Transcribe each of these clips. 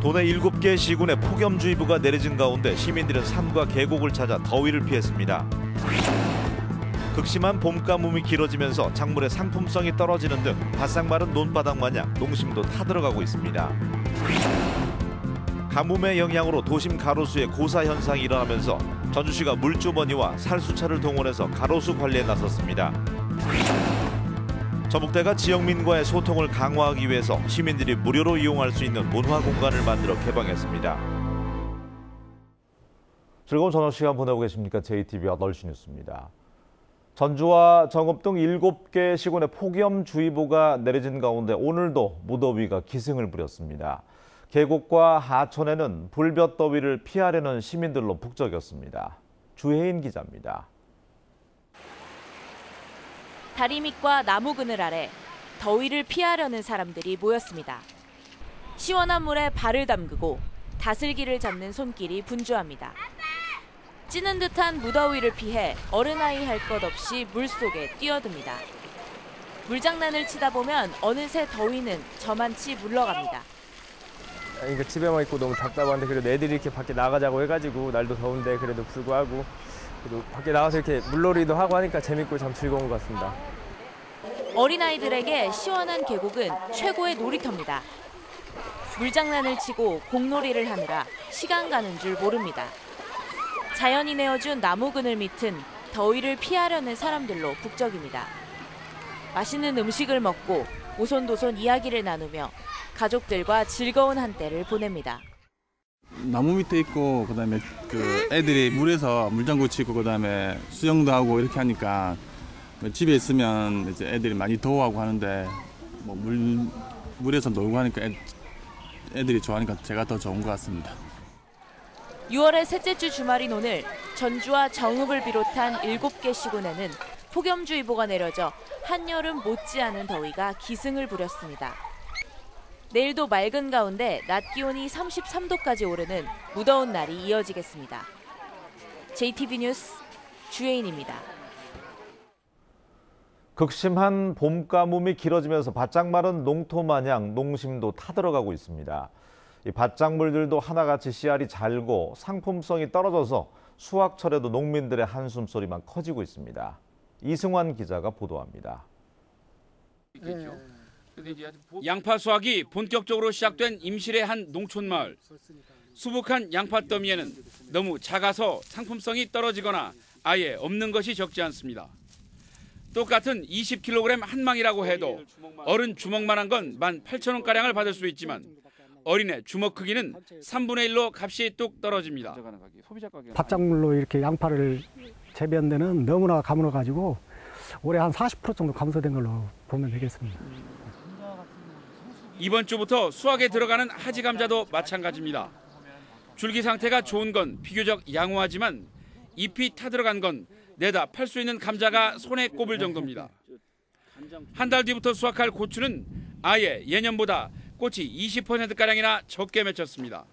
도내 7개 시군에 폭염주의보가 내려진 가운데 시민들은 산과 계곡을 찾아 더위를 피했습니다. 극심한 봄 가뭄이 길어지면서 작물의 상품성이 떨어지는 등 바싹 마른 논바닥 마냥 농심도 타들어가고 있습니다. 가뭄의 영향으로 도심 가로수에 고사 현상이 일어나면서 전주시가 물주머니와 살수차를 동원해서 가로수 관리에 나섰습니다. 전북대가 지역민과의 소통을 강화하기 위해서 시민들이 무료로 이용할 수 있는 문화 공간을 만들어 개방했습니다. 즐거운 저녁 시간 보내고 계십니까? JTB 8시 뉴스입니다. 전주와 정읍 등 7개 시군에 폭염주의보가 내려진 가운데 오늘도 무더위가 기승을 부렸습니다. 계곡과 하천에는 불볕더위를 피하려는 시민들로 북적였습니다. 주혜인 기자입니다. 다리 밑과 나무 그늘 아래 더위를 피하려는 사람들이 모였습니다. 시원한 물에 발을 담그고 다슬기를 잡는 손길이 분주합니다. 찌는 듯한 무더위를 피해 어른아이 할 것 없이 물속에 뛰어듭니다. 물장난을 치다 보면 어느새 더위는 저만치 물러갑니다. 그러니까 집에만 있고 너무 답답한데 그래도 애들이 이렇게 밖에 나가자고 해가지고 날도 더운데 그래도 불구하고 그래도 밖에 나가서 이렇게 물놀이도 하고 하니까 재밌고 참 즐거운 것 같습니다. 어린아이들에게 시원한 계곡은 최고의 놀이터입니다. 물장난을 치고 공놀이를 하느라 시간 가는 줄 모릅니다. 자연이 내어준 나무 그늘 밑은 더위를 피하려는 사람들로 북적입니다. 맛있는 음식을 먹고 오손도손 이야기를 나누며 가족들과 즐거운 한때를 보냅니다. 나무 밑에 있고 그다음에 애들이 물에서 물장구 치고 그다음에 수영도 하고 이렇게 하니까 집에 있으면 이제 애들이 많이 더워하고 하는데 뭐 물에서 놀고 하니까 애들이 좋아하니까 제가 더 좋은 것 같습니다. 6월의 셋째 주 주말인 오늘 전주와 정읍을 비롯한 7개 시군에는 폭염주의보가 내려져 한여름 못지않은 더위가 기승을 부렸습니다. 내일도 맑은 가운데 낮 기온이 33도까지 오르는 무더운 날이 이어지겠습니다. JTB 뉴스 주혜인입니다. 극심한 봄 가뭄이 길어지면서 바짝 마른 농토 마냥 농심도 타들어가고 있습니다. 이 밭작물들도 하나같이 씨알이 잘고 상품성이 떨어져서 수확철에도 농민들의 한숨 소리만 커지고 있습니다. 이승환 기자가 보도합니다. 양파 수확이 본격적으로 시작된 임실의 한 농촌 마을. 수북한 양파 더미에는 너무 작아서 상품성이 떨어지거나 아예 없는 것이 적지 않습니다. 똑같은 20kg 한 망이라고 해도 어른 주먹만한 건 18,000원가량을 받을 수 있지만 어린애 주먹 크기는 3분의 1로 값이 뚝 떨어집니다. 밭작물로 이렇게 양파를 재배한 데는 너무나 가물어가지고 올해 한 40% 정도 감소된 걸로 보면 되겠습니다. 이번 주부터 수확에 들어가는 하지 감자도 마찬가지입니다. 줄기 상태가 좋은 건 비교적 양호하지만 잎이 타들어간 건 내다 팔 수 있는 감자가 손에 꼽을 정도입니다. 한 달 뒤부터 수확할 고추는 아예 예년보다 꽃이 20%가량이나 적게 맺혔습니다.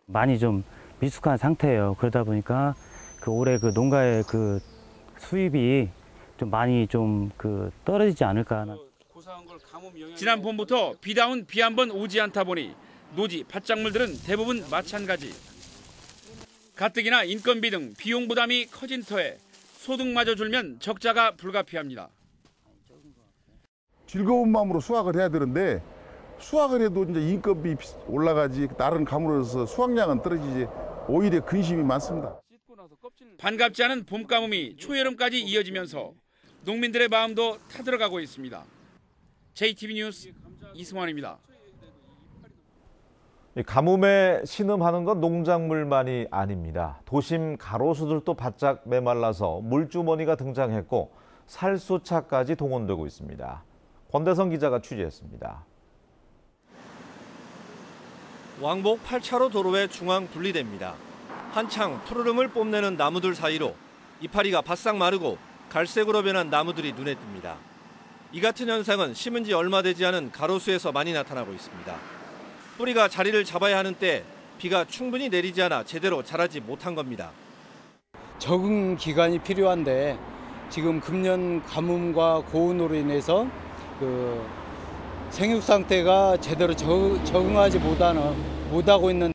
많이 좀 미숙한 상태예요. 그러다 보니까 올해 농가의 수입이 좀 많이 떨어지지 않을까. 지난 봄부터 비다운 비 한 번 오지 않다 보니 노지 밭작물들은 대부분 마찬가지. 가뜩이나 인건비 등 비용 부담이 커진 터에 소득마저 줄면 적자가 불가피합니다. 즐거운 마음으로 수확을 해야 되는데 수확을 해도 이제 인건비 올라가지 다른 가물어서 수확량은 떨어지지 오히려 근심이 많습니다. 반갑지 않은 봄 가뭄이 초여름까지 이어지면서 농민들의 마음도 타들어가고 있습니다. JTB 뉴스 이승환입니다. 가뭄에 신음하는 건 농작물만이 아닙니다. 도심 가로수들도 바짝 메말라서 물주머니가 등장했고 살수차까지 동원되고 있습니다. 권대성 기자가 취재했습니다. 왕복 8차로 도로의 중앙 분리대입니다. 한창 푸르름을 뽐내는 나무들 사이로 이파리가 바싹 마르고 갈색으로 변한 나무들이 눈에 띕니다. 이 같은 현상은 심은 지 얼마 되지 않은 가로수에서 많이 나타나고 있습니다. 뿌리가 자리를 잡아야 하는 때 비가 충분히 내리지 않아 제대로 자라지 못한 겁니다. 적응 기간이 필요한데 지금 금년 가뭄과 고온으로 인해서 생육 상태가 제대로 적응하지 못하고 있는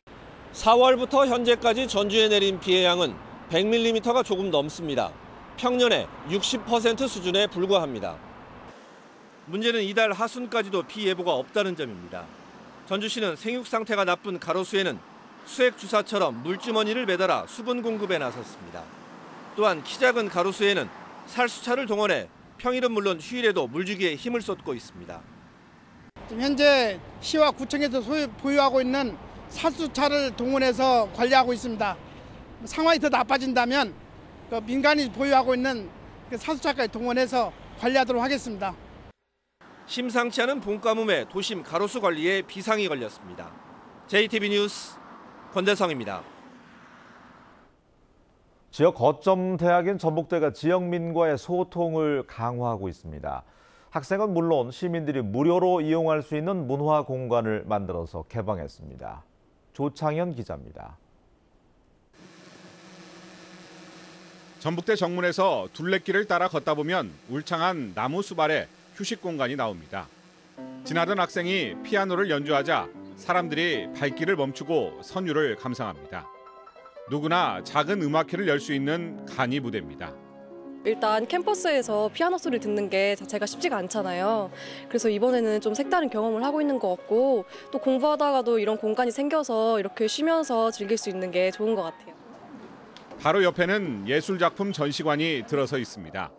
4월부터 현재까지 전주에 내린 비의 양은 100mm가 조금 넘습니다. 평년의 60% 수준에 불과합니다. 문제는 이달 하순까지도 비 예보가 없다는 점입니다. 전주시는 생육 상태가 나쁜 가로수에는 수액주사처럼 물주머니를 매달아 수분 공급에 나섰습니다. 또한 키 작은 가로수에는 살수차를 동원해 평일은 물론 휴일에도 물주기에 힘을 쏟고 있습니다. 지금 현재 시와 구청에서 보유하고 있는 살수차를 동원해서 관리하고 있습니다. 상황이 더 나빠진다면 민간이 보유하고 있는 살수차까지 동원해서 관리하도록 하겠습니다. 심상치 않은 봄가뭄에 도심 가로수 관리에 비상이 걸렸습니다. JTB 뉴스 권대성입니다. 지역 거점 대학인 전북대가 지역민과의 소통을 강화하고 있습니다. 학생은 물론 시민들이 무료로 이용할 수 있는 문화 공간을 만들어서 개방했습니다. 조창현 기자입니다. 전북대 정문에서 둘레길을 따라 걷다 보면 울창한 나무 수발에 휴식 공간이 나옵니다. 지나던 학생이 피아노를 연주하자 사람들이 발길을 멈추고 선율을 감상합니다. 누구나 작은 음악회를 열 수 있는 간이 무대입니다. 일단 캠퍼스에서 피아노 소리를 듣는 게 자체가 쉽지가 않잖아요. 그래서 이번에는 좀 색다른 경험을 하고 있는 것 같고 또 공부하다가도 이런 공간이 생겨서 이렇게 쉬면서 즐길 수 있는 게 좋은 것 같아요. 바로 옆에는 예술작품 전시관이 들어서 있습니다.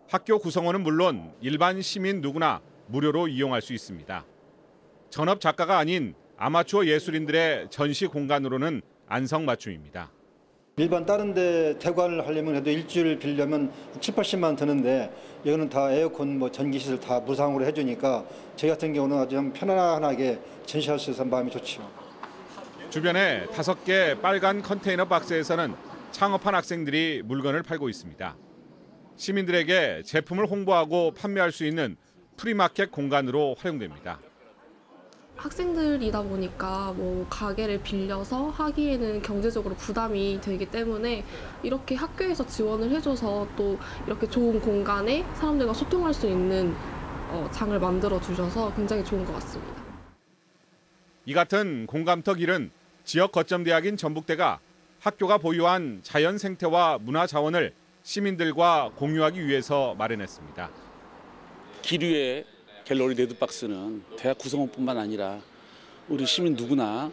학교 구성원은 물론 일반 시민 누구나 무료로 이용할 수 있습니다. 전업 작가가 아닌 아마추어 예술인들의 전시 공간으로는 안성맞춤입니다. 일반 다른 데 대관을 하려면 해도 일주일 빌려면 7, 80만 원 드는데 여기는 다 에어컨, 전기시설 다 무상으로 해주니까 저희 같은 경우는 아주 편안하게 전시할 수 있어서 마음이 좋죠. 주변에 5개 빨간 컨테이너 박스에서는 창업한 학생들이 물건을 팔고 있습니다. 시민들에게 제품을 홍보하고 판매할 수 있는 프리마켓 공간으로 활용됩니다. 학생들이다 보니까 가게를 빌려서 하기에는 경제적으로 부담이 되기 때문에 이렇게 학교에서 지원을 해줘서 또 이렇게 좋은 공간에 사람들과 소통할 수 있는 장을 만들어 주셔서 굉장히 좋은 것 같습니다. 이 같은 공감터 길은 지역 거점 대학인 전북대가 학교가 보유한 자연 생태와 문화 자원을 시민들과 공유하기 위해서 마련했습니다. 길 위에 갤러리 레드박스는 대학 구성원뿐만 아니라 우리 시민 누구나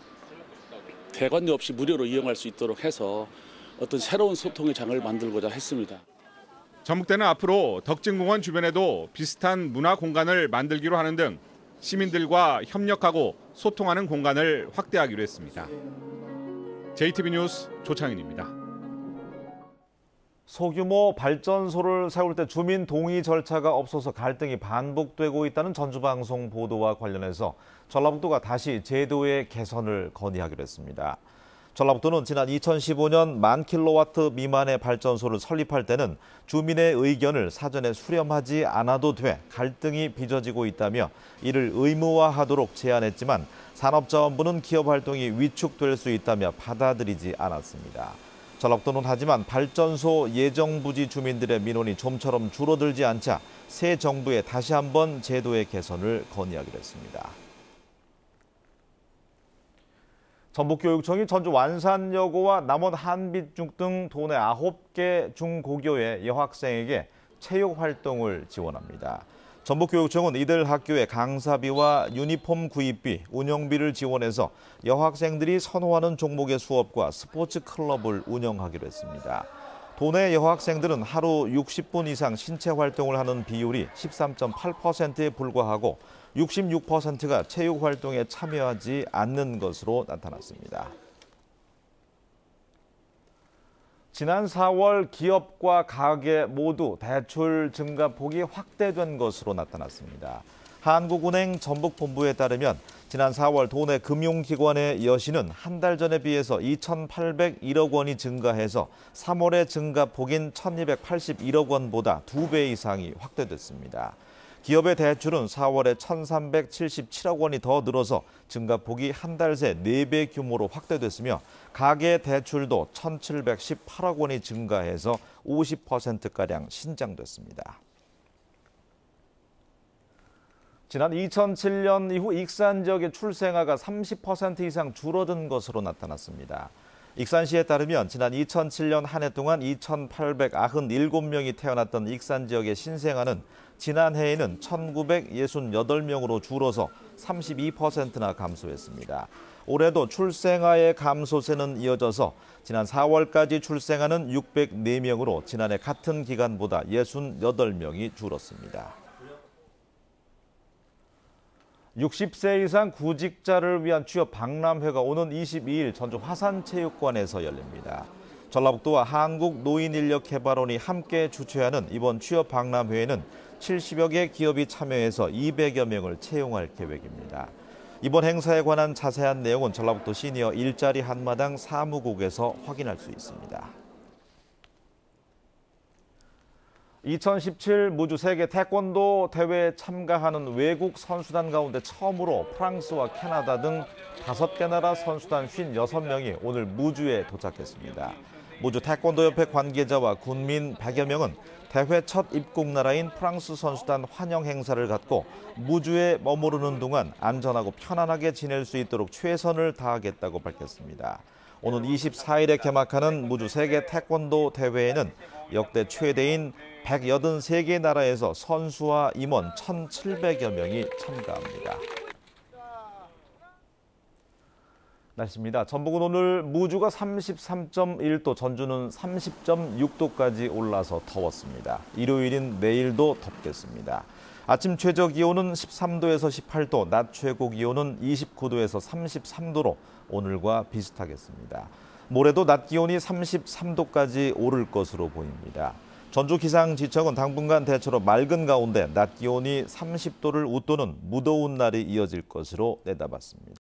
대관료 없이 무료로 이용할 수 있도록 해서 어떤 새로운 소통의 장을 만들고자 했습니다. 전북대는 앞으로 덕진공원 주변에도 비슷한 문화 공간을 만들기로 하는 등 시민들과 협력하고 소통하는 공간을 확대하기로 했습니다. JTB 뉴스 조창현입니다. 소규모 발전소를 세울 때 주민 동의 절차가 없어서 갈등이 반복되고 있다는 전주방송 보도와 관련해서 전라북도가 다시 제도의 개선을 건의하기로 했습니다. 전라북도는 지난 2015년 1000kW 미만의 발전소를 설립할 때는 주민의 의견을 사전에 수렴하지 않아도 돼 갈등이 빚어지고 있다며 이를 의무화하도록 제안했지만 산업자원부는 기업 활동이 위축될 수 있다며 받아들이지 않았습니다. 전라북도는 하지만 발전소 예정 부지 주민들의 민원이 좀처럼 줄어들지 않자 새 정부에 다시 한번 제도의 개선을 건의하기로 했습니다. 전북교육청이 전주 완산여고와 남원 한빛중 등 도내 9개 중고교의 여학생에게 체육 활동을 지원합니다. 전북교육청은 이들 학교의 강사비와 유니폼 구입비, 운영비를 지원해서 여학생들이 선호하는 종목의 수업과 스포츠 클럽을 운영하기로 했습니다. 도내 여학생들은 하루 60분 이상 신체 활동을 하는 비율이 13.8%에 불과하고 66%가 체육 활동에 참여하지 않는 것으로 나타났습니다. 지난 4월 기업과 가게 모두 대출 증가폭이 확대된 것으로 나타났습니다. 한국은행 전북본부에 따르면 지난 4월 도내 금융기관의 여신은 한 달 전에 비해서 2,801억 원이 증가해서 3월의 증가폭인 1,281억 원보다 2배 이상이 확대됐습니다. 기업의 대출은 4월에 1,377억 원이 더 늘어서 증가폭이 한 달 새 4배 규모로 확대됐으며 가계 대출도 1,718억 원이 증가해서 50%가량 신장됐습니다. 지난 2007년 이후 익산 지역의 출생아가 30% 이상 줄어든 것으로 나타났습니다. 익산시에 따르면 지난 2007년 한 해 동안 2,897명이 태어났던 익산 지역의 신생아는 지난해에는 1,968명으로 줄어서 32%나 감소했습니다. 올해도 출생아의 감소세는 이어져서 지난 4월까지 출생아는 604명으로 지난해 같은 기간보다 68명이 줄었습니다. 60세 이상 구직자를 위한 취업 박람회가 오는 22일 전주 화산체육관에서 열립니다. 전라북도와 한국노인인력개발원이 함께 주최하는 이번 취업 박람회에는 70여 개 기업이 참여해서 200여 명을 채용할 계획입니다. 이번 행사에 관한 자세한 내용은 전라북도 시니어 일자리 한마당 사무국에서 확인할 수 있습니다. 2017 무주 세계 태권도 대회에 참가하는 외국 선수단 가운데 처음으로 프랑스와 캐나다 등 5개 나라 선수단 56명이 오늘 무주에 도착했습니다. 무주 태권도협회 관계자와 군민 100여 명은 대회 첫 입국 나라인 프랑스 선수단 환영 행사를 갖고 무주에 머무르는 동안 안전하고 편안하게 지낼 수 있도록 최선을 다하겠다고 밝혔습니다. 오는 24일에 개막하는 무주 세계 태권도 대회에는 역대 최대인 183개 나라에서 선수와 임원 1,700여 명이 참가합니다. 날씨입니다. 전북은 오늘 무주가 33.1도, 전주는 30.6도까지 올라서 더웠습니다. 일요일인 내일도 덥겠습니다. 아침 최저 기온은 13도에서 18도, 낮 최고 기온은 29도에서 33도로 오늘과 비슷하겠습니다. 모레도 낮 기온이 33도까지 오를 것으로 보입니다. 전주기상지청은 당분간 대체로 맑은 가운데 낮 기온이 30도를 웃도는 무더운 날이 이어질 것으로 내다봤습니다.